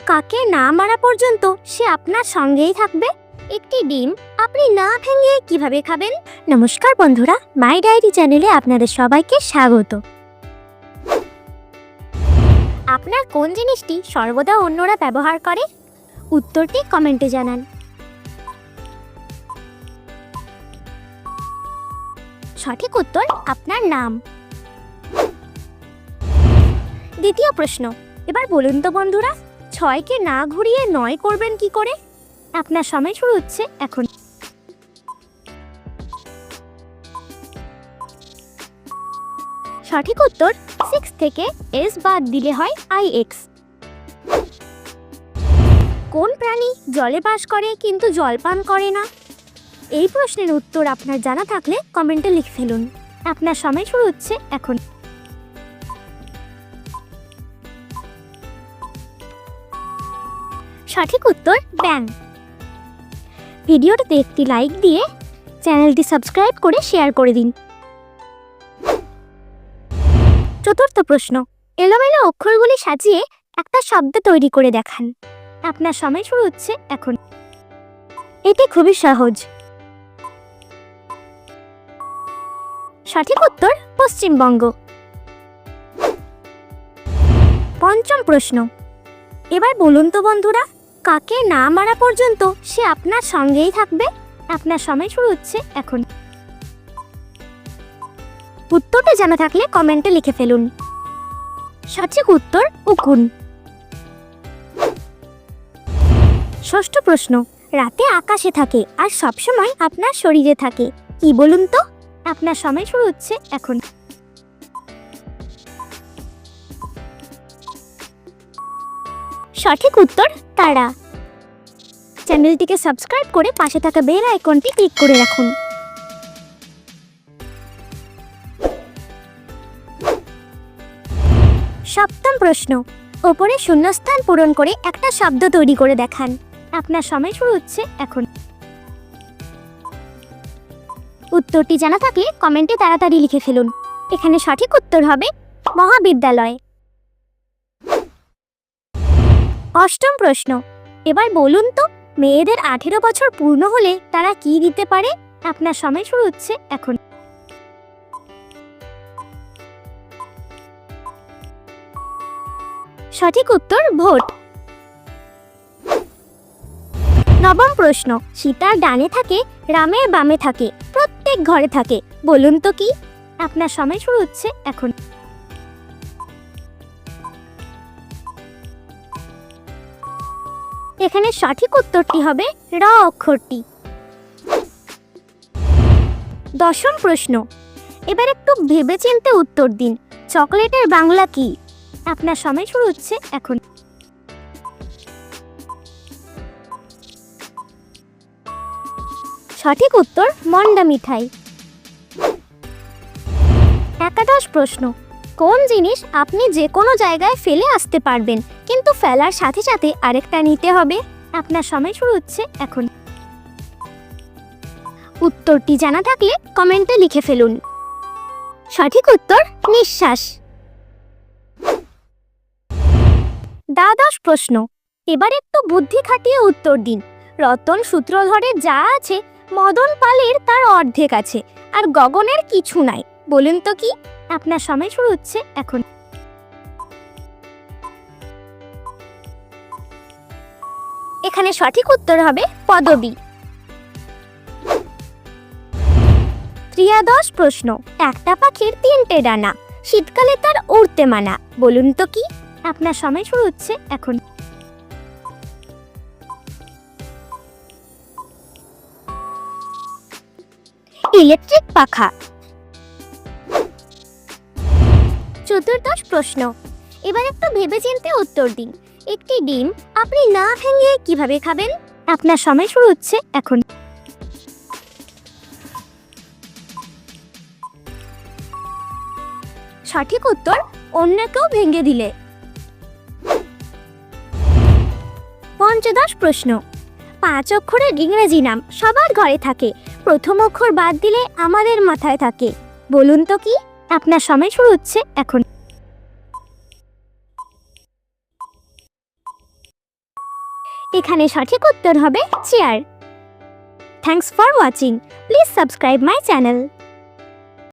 কাকে না মারা পর্যন্ত সে আপনার সঙ্গেই থাকবে? একটি ডিম আপনি না ভেঙে কিভাবে খাবেন? নমস্কার বন্ধুরা, মাই ডায়েরি চ্যানেলে আপনাদের সবাইকে স্বাগত। আপনার কোন জিনিসটি সর্বদা অন্যরা ব্যবহার করে? উত্তরটি কমেন্টে জানান। সঠিক উত্তর আপনার নাম। দ্বিতীয় প্রশ্ন, এবার বলুন তো বন্ধুরা, 6কে না ঘুরিয়ে 9 করবেন কি করে? আপনার সময় শুরু হচ্ছে এখন। সঠিক উত্তর 6 থেকে s বাদ দিলে হয় ix। কোন প্রাণী জলে বাস করে কিন্তু জল পান করে না? এই প্রশ্নের উত্তর আপনার জানা থাকলে কমেন্টে লিখে ফেলুন। আপনার সময় শুরু হচ্ছে এখন। সঠিক উত্তর ব্যাঙ। ভিডিওটাতে একটি লাইক দিয়ে চ্যানেলটি সাবস্ক্রাইব করে শেয়ার করে দিন। চতুর্থ প্রশ্ন, এলোমেলো অক্ষরগুলি সাজিয়ে একটা শব্দ তৈরি করে দেখান। আপনার সময় শুরু হচ্ছে এখন। এটি খুবই সহজ। সঠিক উত্তর পশ্চিমবঙ্গ। পঞ্চম প্রশ্ন, এবার বলুন তো বন্ধুরা, কাকে না মারা পর্যন্ত সে আপনার সঙ্গেই থাকবে? আপনার সময় শুরু হচ্ছে এখন। উত্তরটা জানা থাকলে কমেন্টে লিখে ফেলুন। সঠিক উত্তর উকুন। ষষ্ঠ প্রশ্ন, রাতে আকাশে থাকে আর সবসময় আপনার শরীরে থাকে, কি বলুন তো? আপনার সময় শুরু হচ্ছে এখন। সঠিক উত্তর তারা। চ্যানেলটিকে সাবস্ক্রাইব করে পাশে থাকা বেল আইকনটি ক্লিক করে রাখুন। সপ্তম প্রশ্ন, ওপরে শূন্যস্থান পূরণ করে একটা শব্দ তৈরি করে দেখান। আপনার সময় শুরু হচ্ছে এখন। উত্তরটি জানা থাকলে কমেন্টে তাড়াতাড়ি লিখে ফেলুন। এখানে সঠিক উত্তর হবে মহাবিদ্যালয়। অষ্টম প্রশ্ন, এবার বলুন তো, মেয়েদের 18 বছর পূর্ণ হলে তারা কি দিতে পারে? আপনার সময় শুরু হচ্ছে এখন। সঠিক উত্তর ভোট। নবম প্রশ্ন, সীতার ডানে থাকে রামের বামে থাকে, প্রত্যেক ঘরে থাকে, বলুন তো কি? আপনার সময় শুরু হচ্ছে এখন। এখানে সঠিক উত্তরটি হবে র অক্ষরটি। দশম প্রশ্ন, এবার একটু ভেবেচিন্তে উত্তর দিন, চকলেটের বাংলা কি? আপনার সময় শুরু হচ্ছে এখন। সঠিক উত্তর মন্ডা মিঠাই। একাদশ প্রশ্ন, কোন জিনিস আপনি যে কোনো জায়গায় ফেলে আসতে পারবেন কিন্তু ফেলার সাথে সাথে আরেকটা নিতে হবে? আপনার সময় শুরু হচ্ছে এখন। উত্তরটি জানা থাকলে কমেন্টে লিখে ফেলুন। সঠিক উত্তর নিঃশ্বাস। দ্বাদশ প্রশ্ন, এবার একটু বুদ্ধি খাটিয়ে উত্তর দিন। রতন সূত্রধরে যা আছে, মদন পালের তার অর্ধেক আছে, আর গগনের কিছু নাই, বলুন তো কি? আপনার সময় শুরু হচ্ছে এখন। এখানে সঠিক উত্তর হবে পদবী। ত্রিয়াদশ প্রশ্ন, একটা পাখির 3টে ডানা, শীতকালে তার উড়তে মানা, বলুন তো কি? আপনার সময় শুরু হচ্ছে এখন। ইলেকট্রিক পাখা। চতুর্দশ প্রশ্ন, এবার একটু ভেবেচিন্তে উত্তর দিন। একটি ডিম আপনি না ভেঙে কিভাবে খাবেন? আপনার সময় শুরু হচ্ছে এখন। সঠিক উত্তর অন্য কেউ ভেঙে দিলে। পঞ্চদশ প্রশ্ন, 5 অক্ষরের ইংরেজি নাম সবার ঘরে থাকে, প্রথম অক্ষর বাদ দিলে আমাদের মাথায় থাকে, বলুন তো কি? আপনার সময় শুরু হচ্ছে এখন। এখানে সঠিক উত্তর হবে chair. Thanks for watching. Please subscribe my channel.